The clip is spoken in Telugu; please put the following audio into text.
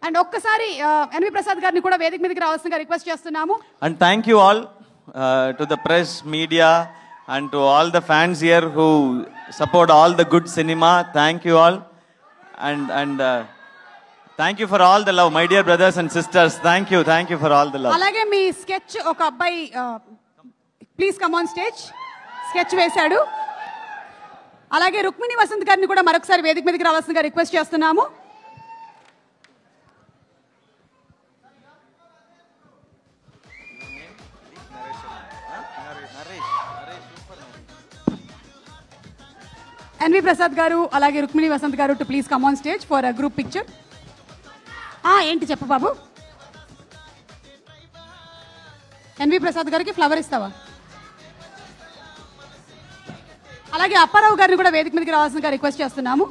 అండ్ ఒక్కసారి ఎన్వి ప్రసాద్ గారిని కూడా వేదిక మీదకి రావాల్సిందిగా రిక్వెస్ట్ చేస్తున్నాము. And thank you all to the press, media and to all the fans here who support all the good cinema. Thank you all. And thank you for all the love, my dear brothers and sisters. Thank you for all the love. అలాగే మీ స్కెచ్ ఒక అబ్బాయి please come on stage sketch వేశాడు. అలాగే రుక్మిణి వసంత్ గారిని కూడా మరొకసారి వేదిక మీదకి రావాల్సిందిగా రిక్వెస్ట్ చేస్తున్నాము. ఎన్వి ప్రసాద్ గారు అలాగే రుక్మిణి వసంత్ గారు to please come on stage for a group picture. ఏంటి చెప్పు బాబు. ఎన్వి ప్రసాద్ గారికి ఫ్లవర్ ఇస్తావా? అలాగే అప్పారావు గారిని కూడా వేదిక మీదకి రావాల్సిందిగా రిక్వెస్ట్ చేస్తున్నాము.